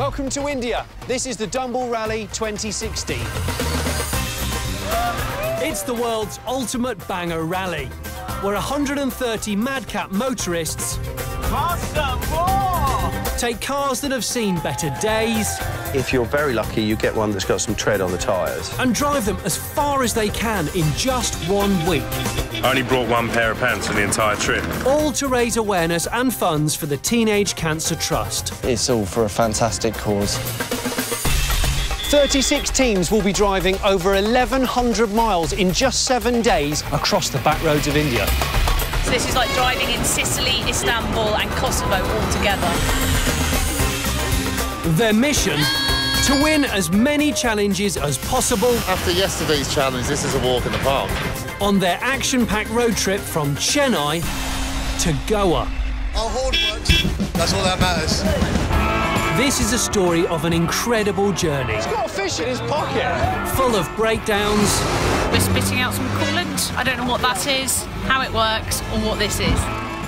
Welcome to India. This is the Dumball Rally 2016. It's the world's ultimate banger rally, where 130 madcap motorists take cars that have seen better days. If you're very lucky, you get one that's got some tread on the tyres. And drive them as far as they can in just 1 week. I only brought one pair of pants for the entire trip. All to raise awareness and funds for the Teenage Cancer Trust. It's all for a fantastic cause. 36 teams will be driving over 1,100 miles in just 7 days across the back roads of India. So this is like driving in Sicily, Istanbul and Kosovo all together. Their mission? To win as many challenges as possible. After yesterday's challenge, this is a walk in the park. On their action-packed road trip from Chennai to Goa. Our horn works. That's all that matters. This is a story of an incredible journey. He's got a fish in his pocket. Full of breakdowns. We're spitting out some coolant. I don't know what that is, how it works, or what this is.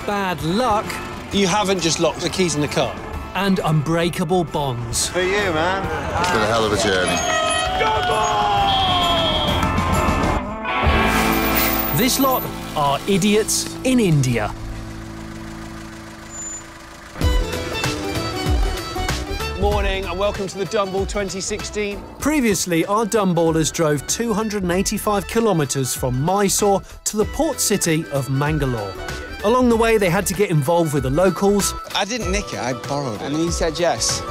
Bad luck. You haven't just locked the keys in the car. And unbreakable bonds. For you, man. It's been a hell of a journey. This lot are idiots in India. Morning and welcome to the Dumball 2016. Previously, our Dumballers drove 285 kilometres from Mysore to the port city of Mangalore. Along the way, they had to get involved with the locals. I didn't nick it, I borrowed it. And he said yes.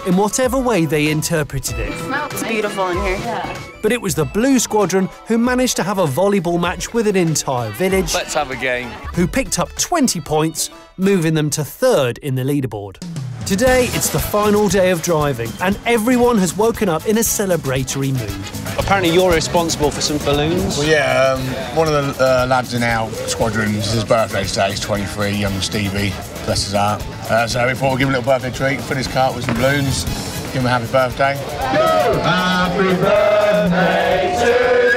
In whatever way they interpreted it. It's beautiful in here. Yeah. But it was the Blue Squadron who managed to have a volleyball match with an entire village. Let's have a game. Who picked up 20 points, moving them to 3rd in the leaderboard. Today, it's the final day of driving, and everyone has woken up in a celebratory mood. Apparently you're responsible for some balloons. Well, yeah, one of the lads in our squadron, it's his birthday today, he's 23, young Stevie, bless his heart. So we thought we'd give him a little birthday treat, fill his cart with some balloons, give him a happy birthday. Happy birthday to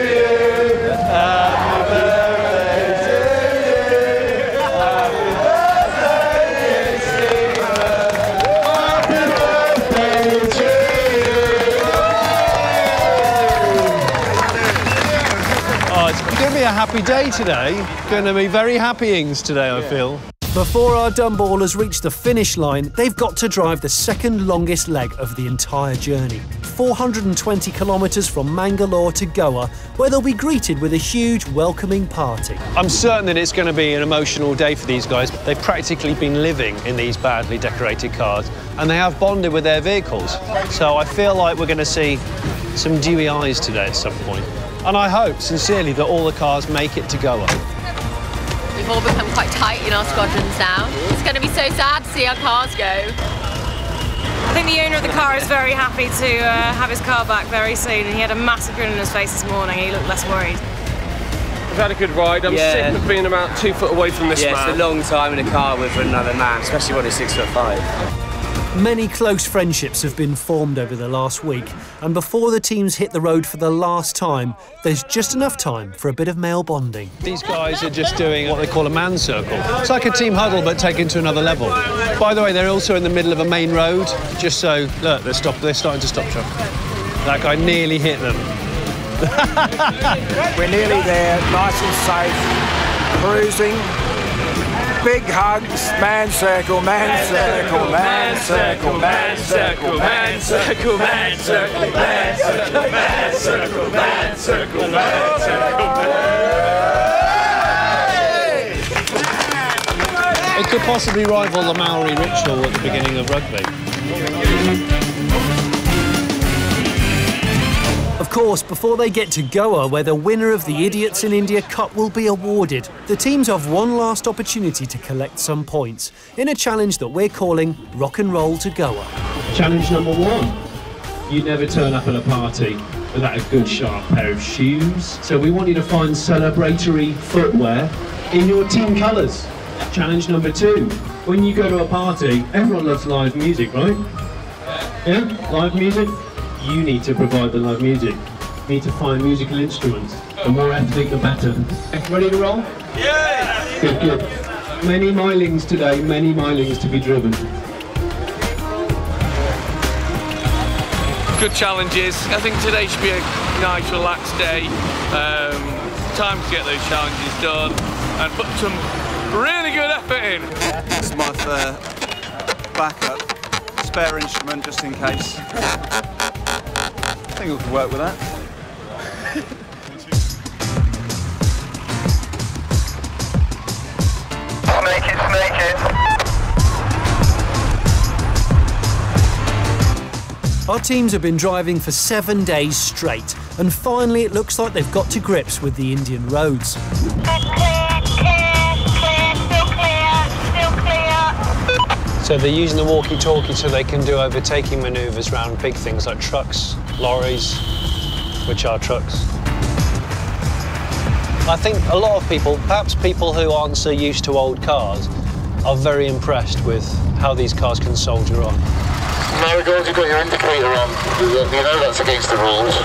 you, happy birthday to you, happy birthday, happy birthday to you. Oh, it's going to be a happy day today. Going to be very happyings today, I feel. Before our Dumballers reach the finish line, they've got to drive the second longest leg of the entire journey. 420 kilometres from Mangalore to Goa, where they'll be greeted with a huge welcoming party. I'm certain that it's going to be an emotional day for these guys. They've practically been living in these badly decorated cars, and they have bonded with their vehicles. So I feel like we're going to see some dewy eyes today at some point. And I hope, sincerely, that all the cars make it to Goa. We've all become quite tight in our squadrons now. It's going to be so sad to see our cars go. I think the owner of the car is very happy to have his car back very soon, and he had a massive grin on his face this morning. He looked less worried. I've had a good ride. I'm sick of being about 2 foot away from this man. It's a long time in a car with another man, especially when he's 6'5". Many close friendships have been formed over the last week, and before the teams hit the road for the last time, there's just enough time for a bit of male bonding. These guys are just doing what they call a man circle. It's like a team huddle, but taken to another level. By the way, they're also in the middle of a main road, just so, look, they're starting to stop traffic. That guy nearly hit them. We're nearly there, nice and safe, cruising. Big hugs, man circle, man circle, man circle, man circle, man circle, man circle, man circle, man circle, man circle, man circle. It could possibly rival the Maori ritual at the beginning of rugby. Of course, before they get to Goa, where the winner of the Idiots in India Cup will be awarded, the teams have one last opportunity to collect some points in a challenge that we're calling Rock and Roll to Goa. Challenge number 1. You never turn up at a party without a good sharp pair of shoes. So we want you to find celebratory footwear in your team colours. Challenge number 2. When you go to a party, everyone loves live music, right? Yeah? Live music? You need to provide the live music. You need to find musical instruments. The more ethnic, the better. Ready to roll? Yeah! Good, good. Many milings today, many milings to be driven. good challenges. I think today should be a nice, relaxed day. Time to get those challenges done and put some really good effort in. This is my backup, spare instrument just in case. I think we can work with that. Snake it. Our teams have been driving for 7 days straight, and finally it looks like they've got to grips with the Indian roads. Still clear. So they're using the walkie-talkie so they can do overtaking manoeuvres around big things like trucks, lorries, which are trucks. I think a lot of people, perhaps people who aren't so used to old cars, are very impressed with how these cars can soldier on. Marigold, you've got your indicator on. You know that's against the rules.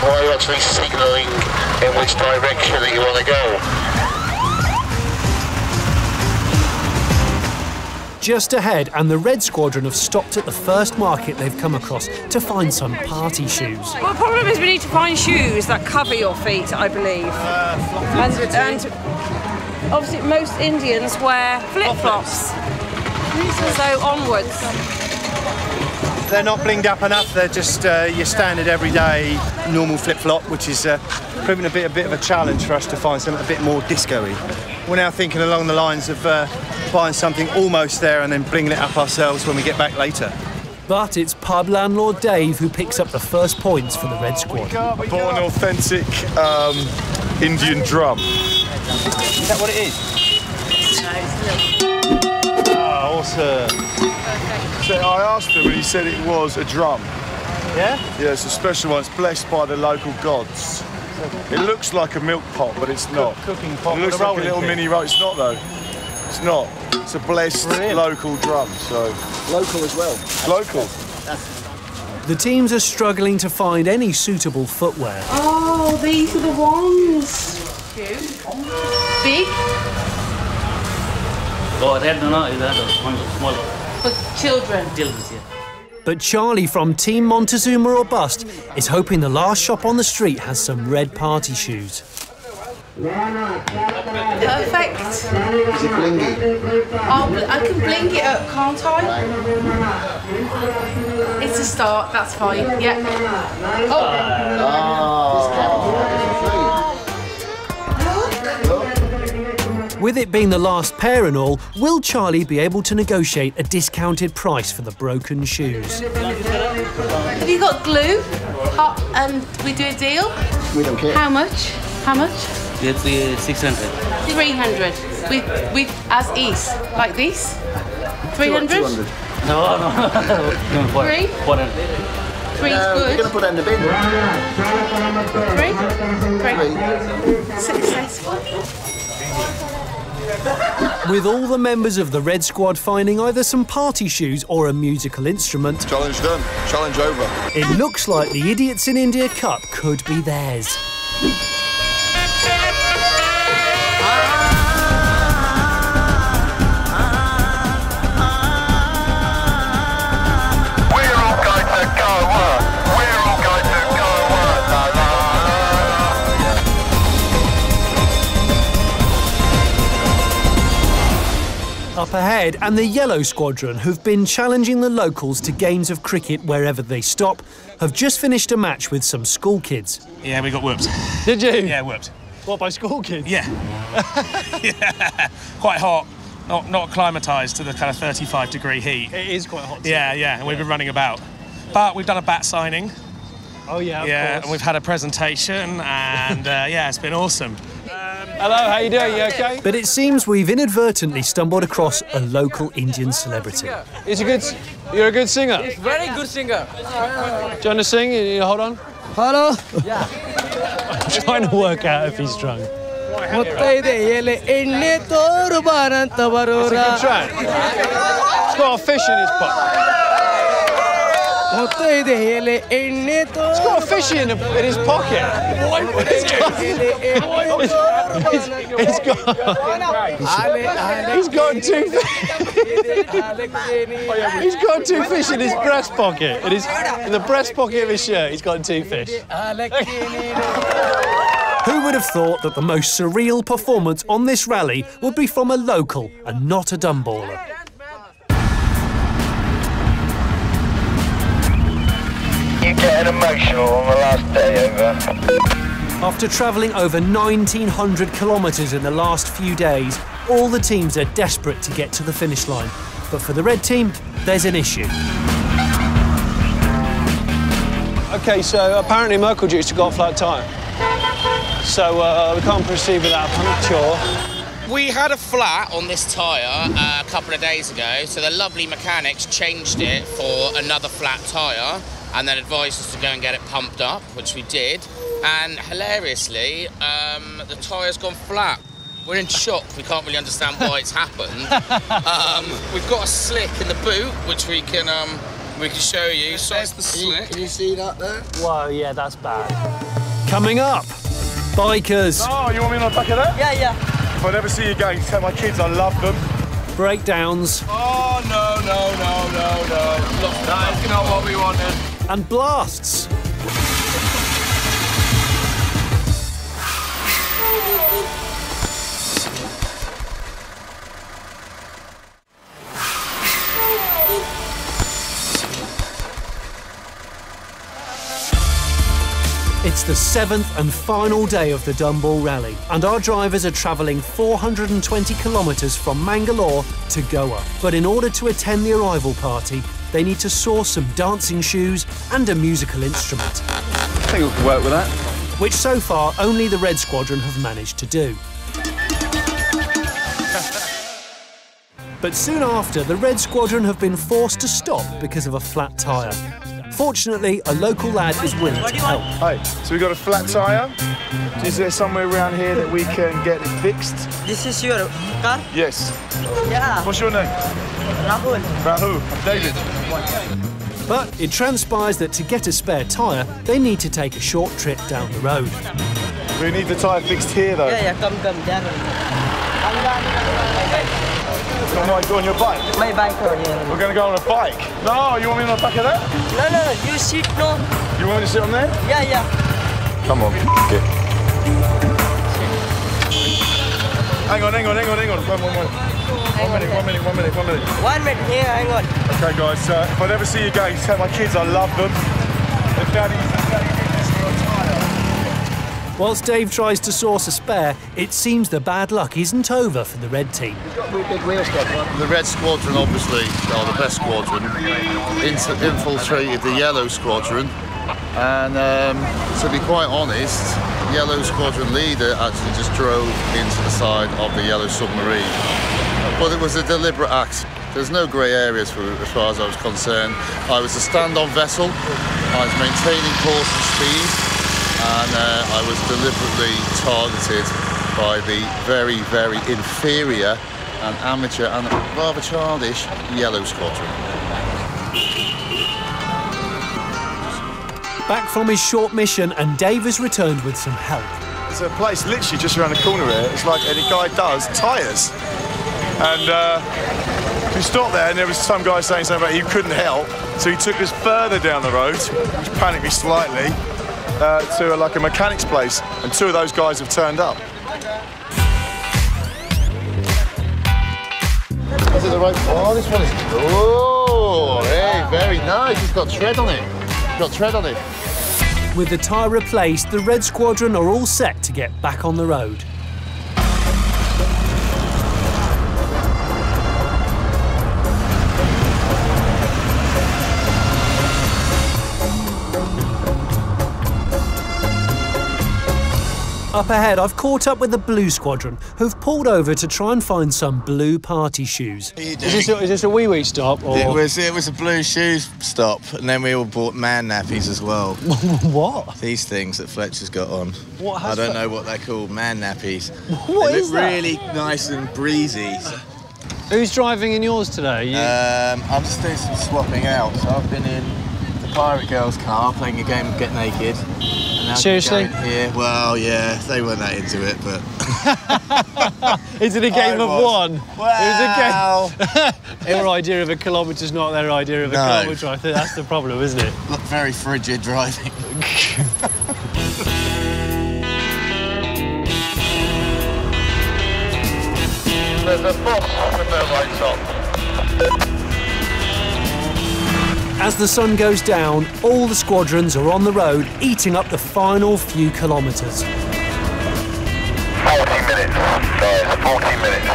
Why are you actually signalling in which direction that you want to go? Just ahead, and the Red Squadron have stopped at the first market they've come across to find some party shoes. Well, the problem is we need to find shoes that cover your feet, I believe. And obviously most Indians wear flip-flops. So onwards. They're not blinged up enough, they're just your standard everyday normal flip-flop, which is proving a bit of a challenge for us to find something a bit more disco-y. We're now thinking along the lines of buying something almost there and then blinging it up ourselves when we get back later. But it's pub landlord Dave who picks up the first points for the Red Squad. I bought an authentic Indian drum. Is that what it is? Ah, awesome. So I asked him and he said it was a drum. Yeah? Yeah, it's a special one. It's blessed by the local gods. It looks like a milk pot, but it's not. Cooking pot. It looks like a little mini roll. It's not though. It's not. It's a blessed local drum. So local as well. Local. The teams are struggling to find any suitable footwear. Oh, these are the ones. Big. Oh, red no, is that small? For children. But Charlie from Team Montezuma or Bust is hoping the last shop on the street has some red party shoes. Perfect. Is it blingy? Oh, I can bling it up, can't I? It's a start, that's fine. Yeah. With it being the last pair and all, will Charlie be able to negotiate a discounted price for the broken shoes? Have you got glue? And we do a deal? We don't care. How much? How much? It's 600. 300. With as is. Like this? 300? 200. No. Three? 400. Three's good. We're going to put that in the bin. Three? Successful. With all the members of the Red Squad finding either some party shoes or a musical instrument. Challenge done. Challenge over. It looks like the Idiots in India Cup could be theirs. Up ahead, and the Yellow Squadron, who've been challenging the locals to games of cricket wherever they stop, have just finished a match with some school kids. Yeah, we got whooped. Did you? Yeah, whooped. What, by school kids? Yeah. Yeah. Quite hot. Not acclimatised to the kind of 35-degree heat. It is quite hot. Yeah, and we've been running about. But we've done a bat signing. Oh, yeah, of Yeah, course. and we've had a presentation, and yeah, it's been awesome. Hello, how you doing? You okay? But it seems we've inadvertently stumbled across a local Indian celebrity. You're a good singer? Very good singer. Do you want to sing? Hold on. Hello. Yeah. I'm trying to work out if he's drunk. It's a good track. It's got a fish in his pot. He's got a fish in his pocket. He's got two fish in his breast pocket. In the breast pocket of his shirt, he's got two fish. Who would have thought that the most surreal performance on this rally would be from a local and not a Dumballer? You getting emotional on the last day, over? After travelling over 1,900 kilometres in the last few days, all the teams are desperate to get to the finish line. But for the red team, there's an issue. OK, so apparently Merkel Juice got a flat tyre. So we can't proceed without a puncture. We had a flat on this tyre a couple of days ago, so the lovely mechanics changed it for another flat tyre and then advised us to go and get it pumped up, which we did. And hilariously, the tyre's gone flat. We're in shock. We can't really understand why it's happened. We've got a slick in the boot, which we can show you. So it's the slick. Can you see that there? Whoa, yeah, that's bad. Coming up, bikers. Oh, you want me on the back of that? Yeah. If I never see you again, tell my kids I love them. Breakdowns. Oh, no. That is not what we wanted. And blasts. It's the 7th and final day of the Dumball Rally, and our drivers are travelling 420 kilometres from Mangalore to Goa. But in order to attend the arrival party, they need to source some dancing shoes and a musical instrument. I think we can work with that. Which so far only the Red Squadron have managed to do. But soon after, the Red Squadron have been forced to stop because of a flat tyre. Fortunately, a local lad is willing to help. Hey, so we got a flat tyre. Is there somewhere around here that we can get it fixed? This is your car? Yes. Yeah. What's your name? Rahul. Rahul. I'm David. But it transpires that to get a spare tyre, they need to take a short trip down the road. We need the tyre fixed here, though. Yeah, come down. On your bike? My bike, yeah. We're going to go on a bike? No, you want me on the back of that? No, you sit, no. You want me to sit on there? Yeah. Come on, okay. Hang on. One minute. 1 minute, here, hang on. Okay, guys, if I never see you again, tell my kids I love them. If Daddy Whilst Dave tries to source a spare, it seems the bad luck isn't over for the red team. The Red Squadron, obviously, are the best squadron, infiltrated the Yellow Squadron, and to be quite honest, Yellow Squadron leader actually just drove into the side of the Yellow submarine. But it was a deliberate act. There's no grey areas as far as I was concerned. I was a stand-on vessel, I was maintaining course and speed, and I was deliberately targeted by the very, very inferior and amateur and rather childish Yellow Squadron. Back from his short mission, and Dave has returned with some help. There's a place literally just around the corner here. It's like any guy does tyres. And we stopped there, and there was some guy saying something about he couldn't help, so he took us further down the road, which panicked me slightly, to like a mechanic's place, and two of those guys have turned up. Is it the right? Oh, this one is. Oh, hey, very nice. It's got tread on it. With the tyre replaced, the Red Squadron are all set to get back on the road. Up ahead, I've caught up with the Blue Squadron, who've pulled over to try and find some blue party shoes. Is this a wee-wee stop? Or? It was a blue shoes stop, and then we all bought man nappies as well. What? These things that Fletcher's got on. What I don't know what they're called, man nappies. What they is look that? really nice and breezy. Who's driving in yours today? I'm just doing some swapping out, so I've been in the Pirate Girls car playing a game of Get Naked. And now Seriously? Yeah, well, yeah, they weren't that into it, but... Is it a game of one? Well... It was a game. Your idea of a kilometre's not their idea of a kilometre. I think that's the problem, isn't it? Look, very frigid driving. There's a boss with no lights on. As the sun goes down, all the squadrons are on the road, eating up the final few kilometres. 40 minutes, guys, 40 minutes.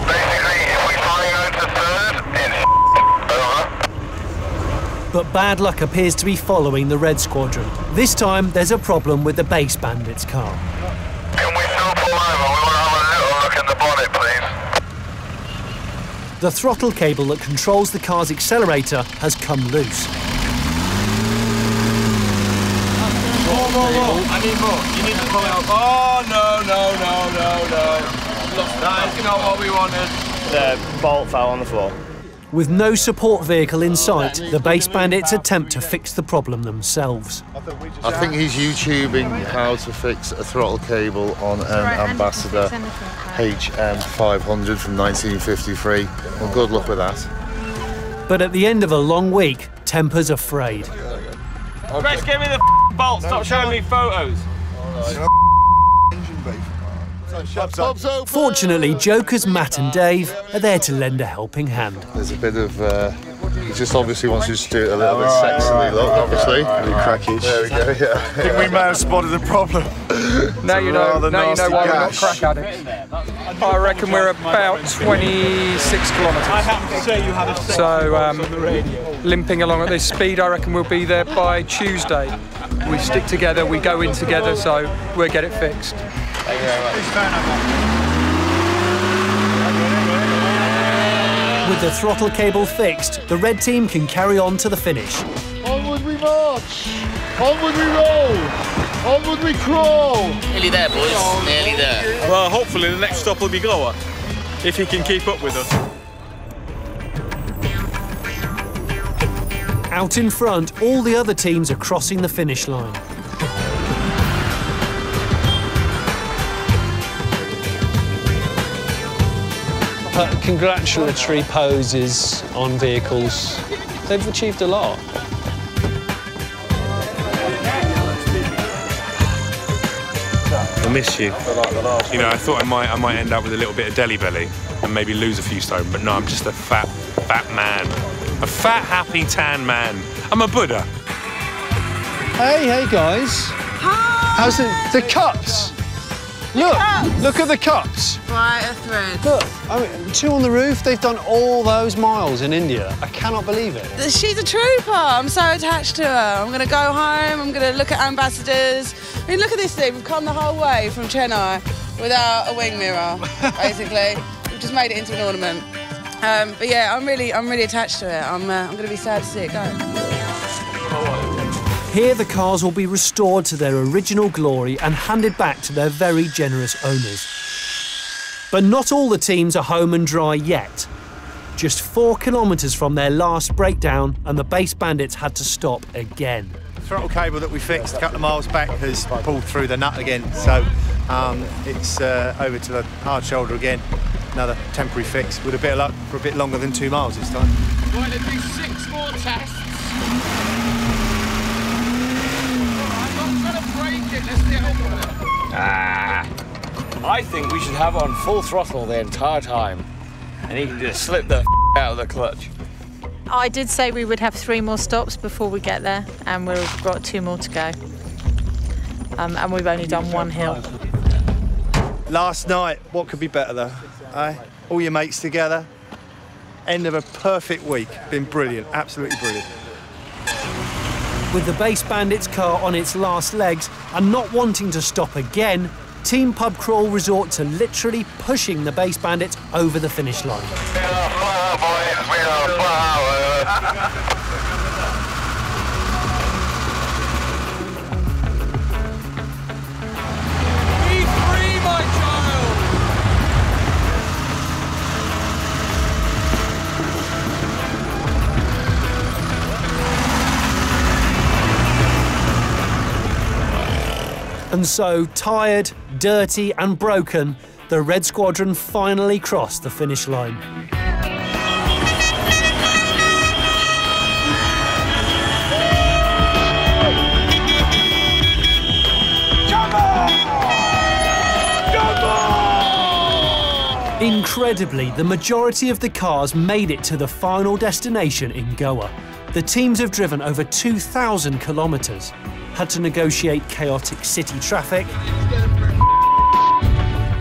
Basically, if we find out to third, it's over. But bad luck appears to be following the Red Squadron. This time, there's a problem with the Base Bandits car. Can we still pull over? We want to have a little look in the bonnet, please. The throttle cable that controls the car's accelerator has come loose. More. I need more. You need to pull it up. Oh, no. That is not what we wanted. The bolt fell on the floor. With no support vehicle in sight, the Base Bandits attempt to fix the problem themselves. I think he's YouTubing how to fix a throttle cable on an Ambassador HM500 from 1953. Well, good luck with that. But at the end of a long week, tempers are frayed. Chris, give me the bolt. Stop showing me photos. Fortunately, Jokers Matt and Dave are there to lend a helping hand. There's a bit of... he just obviously wants us to do it a little bit sexily, look, obviously. Really crackish. There we go, yeah. I think we may have spotted the problem. Now you know why we're not crack addicts. I reckon we're about 26 kilometres. I happen to say you had a so limping along at this speed, I reckon we'll be there by Tuesday. We stick together, we go in together, so we'll get it fixed. Thank you very much. With the throttle cable fixed, the red team can carry on to the finish. Onward we march! Onward we roll! Onward we crawl! Nearly there, boys. Nearly there. Well, hopefully the next stop will be Goa, if he can keep up with us. Out in front, all the other teams are crossing the finish line. Congratulatory poses on vehicles. They've achieved a lot. I miss you. You know, I thought I might end up with a little bit of deli belly and maybe lose a few stone, but no, I'm just a fat man. A fat, happy, tan man. I'm a Buddha. Hey guys. Hi. How's the cups? Look at the cups. Right, a thread. Look, I mean, 2 on the roof. They've done all those miles in India. I cannot believe it. She's a trooper. I'm so attached to her. I'm going to go home. I'm going to look at ambassadors. I mean, look at this thing. We've come the whole way from Chennai without a wing mirror, basically. We've just made it into an ornament. But yeah, I'm really attached to it. I'm going to be sad to see it go. Here the cars will be restored to their original glory and handed back to their very generous owners. But not all the teams are home and dry yet. Just 4 kilometres from their last breakdown and the Base Bandits had to stop again. The throttle cable that we fixed a couple of miles back has pulled through the nut again, so it's over to the hard shoulder again. Another temporary fix with a bit of luck for a bit longer than 2 miles this time. Right, let's do 6 more tests. I think we should have on full throttle the entire time, and he can just slip the out of the clutch. I did say we would have 3 more stops before we get there, and we've got 2 more to go. And we've only done 1 hill. Last night, what could be better though? All your mates together, end of a perfect week. Been brilliant, absolutely brilliant. With the Base Bandits car on its last legs and not wanting to stop again, Team Pub Crawl resort to literally pushing the Base Bandits over the finish line. And so, tired, dirty and broken, the Red Squadron finally crossed the finish line. Incredibly, the majority of the cars made it to the final destination in Goa. The teams have driven over 2,000 kilometres, had to negotiate chaotic city traffic,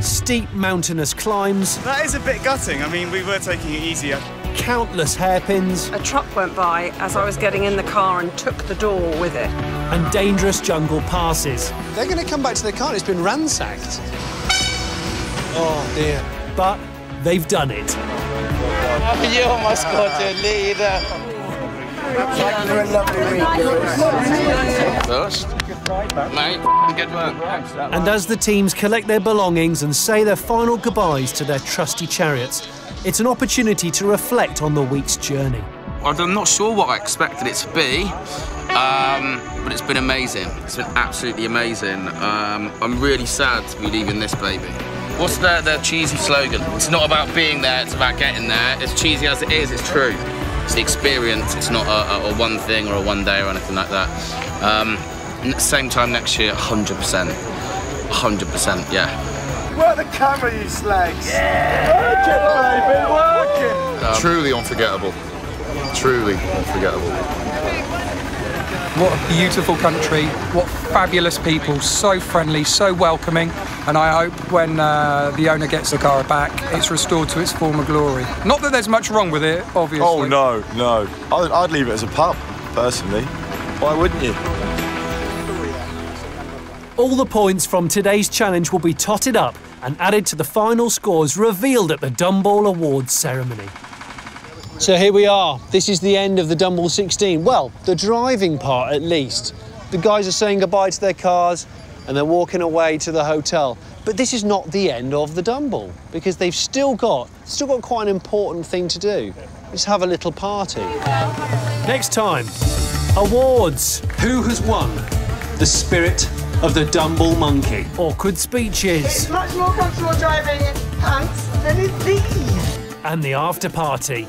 steep mountainous climbs. That is a bit gutting. I mean, we were taking it easier. Countless hairpins. A truck went by as I was getting in the car and took the door with it. And dangerous jungle passes. They're going to come back to their car and it's been ransacked. Oh dear. But they've done it. You're my squadron leader. First, mate, good work. And as the teams collect their belongings and say their final goodbyes to their trusty chariots, it's an opportunity to reflect on the week's journey. I'm not sure what I expected it to be, but it's been amazing. It's been absolutely amazing. I'm really sad to be leaving this baby. What's their cheesy slogan? It's not about being there, it's about getting there. As cheesy as it is, it's true. It's the experience, it's not a one thing or a one day or anything like that. And at the same time next year, 100%. 100%, yeah. Work the camera, you slags! Yeah! Work it, baby, work it! Truly unforgettable. Truly unforgettable. What a beautiful country, what fabulous people, so friendly, so welcoming, and I hope when the owner gets the car back, it's restored to its former glory. Not that there's much wrong with it, obviously. Oh, no, no. I'd leave it as a pub, personally. Why wouldn't you? All the points from today's challenge will be totted up and added to the final scores revealed at the Dumball Awards ceremony. So here we are. This is the end of the Dumball 16. Well, the driving part at least. The guys are saying goodbye to their cars and they're walking away to the hotel. But this is not the end of the Dumball because they've still got quite an important thing to do. Let's have a little party. Next time, awards. Who has won the spirit of the Dumball monkey? Awkward speeches. It's much more comfortable driving in pants than in these. And the after party.